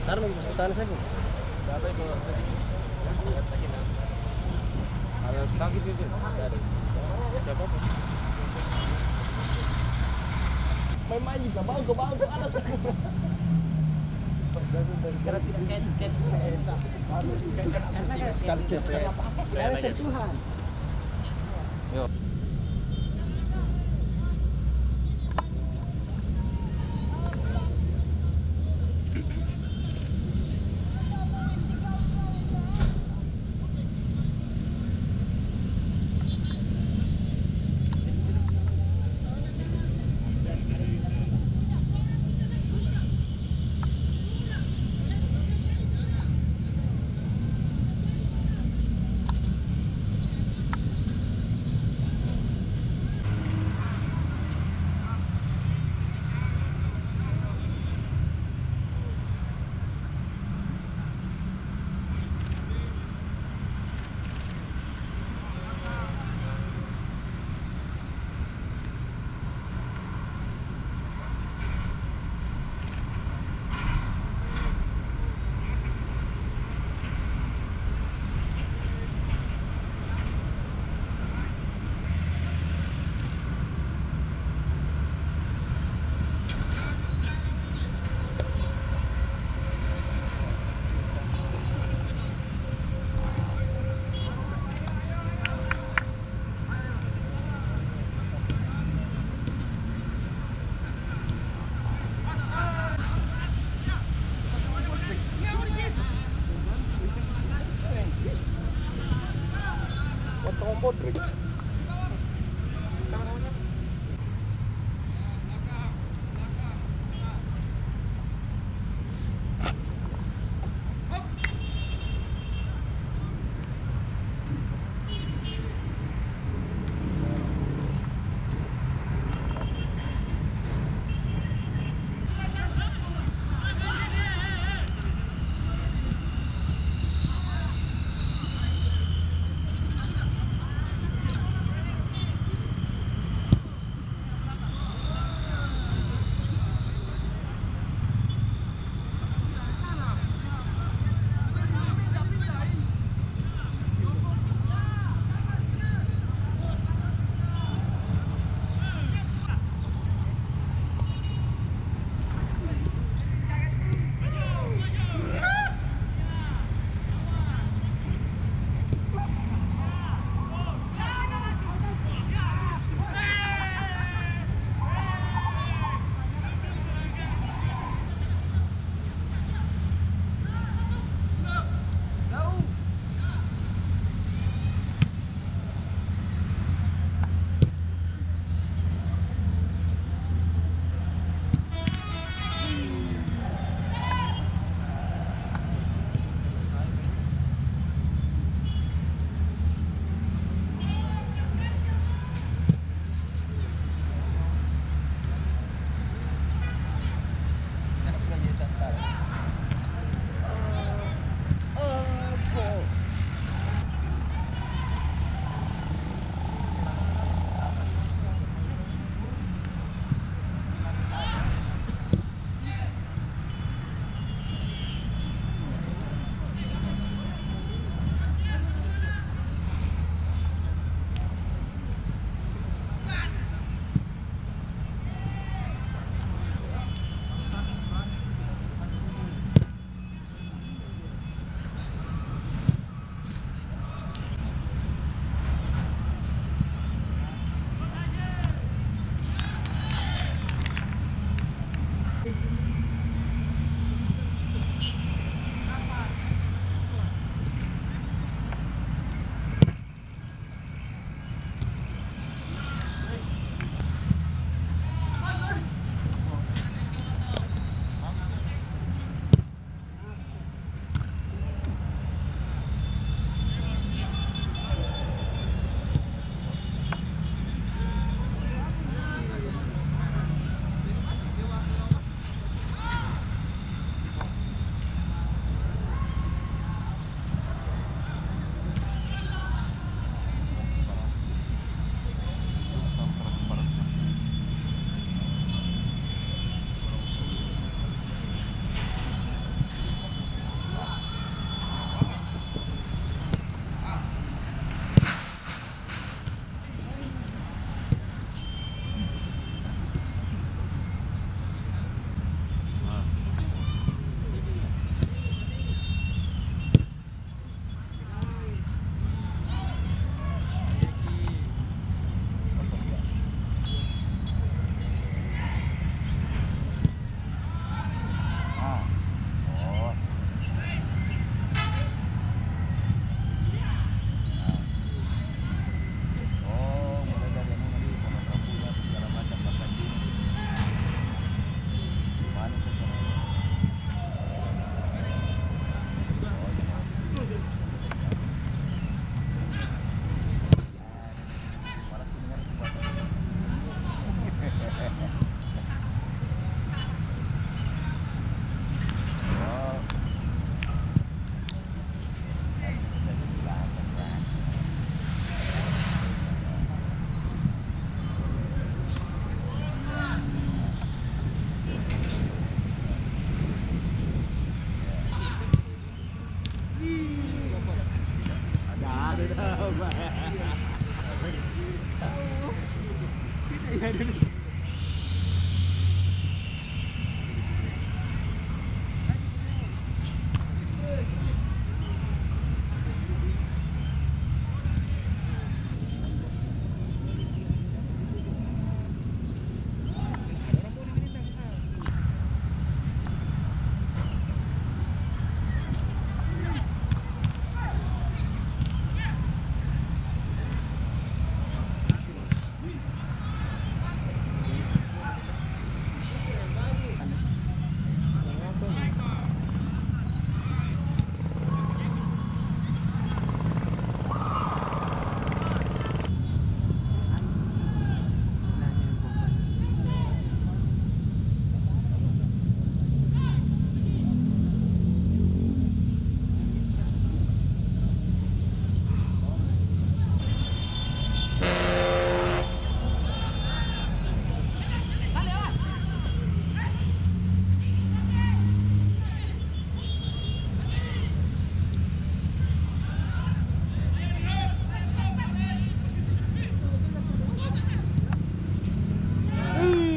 Tara, mag-maskutan na sa'yo. Dapat ko. Sakit dito. Dapat po. May magic na bago ka na sa'yo. Yo. Podrick.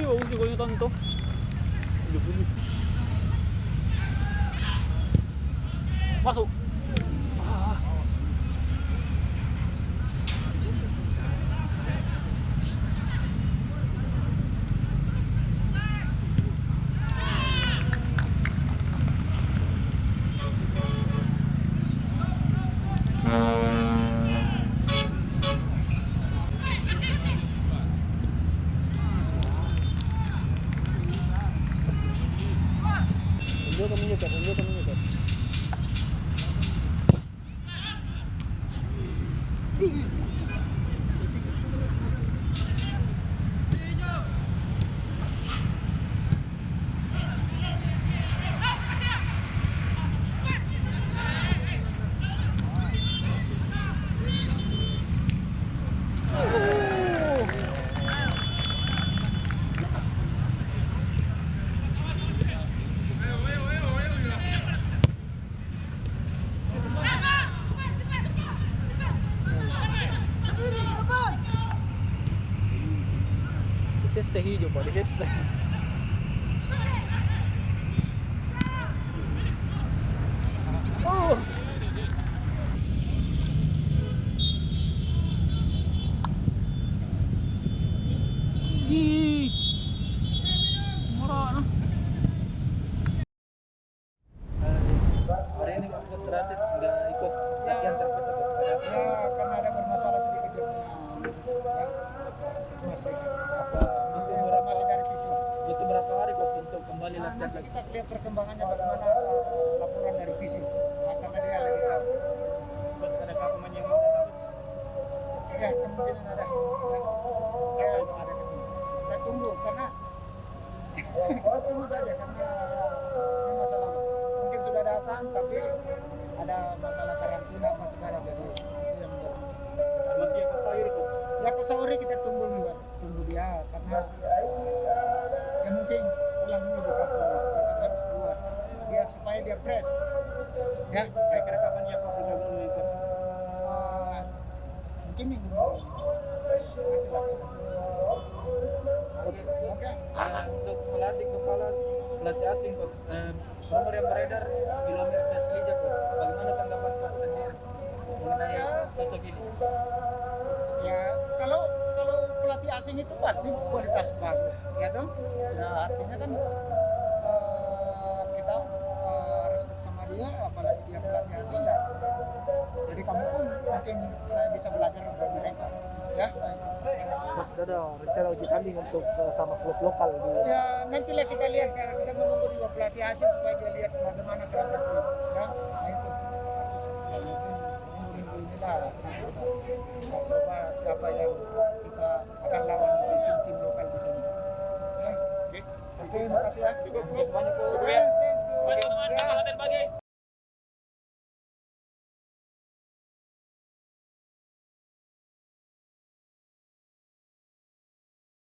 Oh, hindi ko yung tanto. Masuk. Unjuk kami nyekat. Esse é rígido, pode descer. Oh! Ih! Murah, no? Hari ini Coach Rasid nggak ikut latihan terpisah. Ya karena ada bermasalah sedikit ya. Cuma sedikit. Informasi dari visi. Butuh berapa hari Coach untuk kembali latihan Nanti lagi? kita lihat perkembangannya bagaimana laporan dari visi. Karena dia lagi tahu. Coach, adakah pemain yang mau datang Coach? Ya kemungkinan ada. Ya ada. Kita tunggu karena kita tunggu saja karena ini masalah mungkin sudah datang tapi ada masalah karantina apa segala jadi itu yang menjadi masalah. Masih ikut Sairi Coach. Ya ke sore kita tunggu dia karena ya mungkin pulang dulu di kampung dia kan habis keluar dia supaya dia fresh ya Kira-kira kapan dia kok bergabung dengan klub? mungkin minggu nanti lah oke. Untuk pelatih kepala pelatih asing Coach, rumor yang beredar Wilomir Seslija Coach. Bagaimana tanggapan Coach sendiri mengenai sosok ini? Ya kalau pelatih asing itu pasti kualitas bagus ya tuh ya artinya kan kita respect sama dia apalagi dia pelatih asing ya jadi kamu pun mungkin saya bisa belajar dari mereka ya nah itu. Ada rencana uji tanding untuk sama klub lokal di Ya nantilah kita lihat kita menunggu juga pelatih asing supaya dia lihat bagaimana kerangka tim ya nah itu ya, mungkin minggu-minggu inilah nanti kita coba siapa yang kita akan lawan di tim-tim lokal di sini ya. Oke, makasih ya. Cukup, banyak kok. Thanks, thanks. Banyak teman, Ya. masalah terbagi.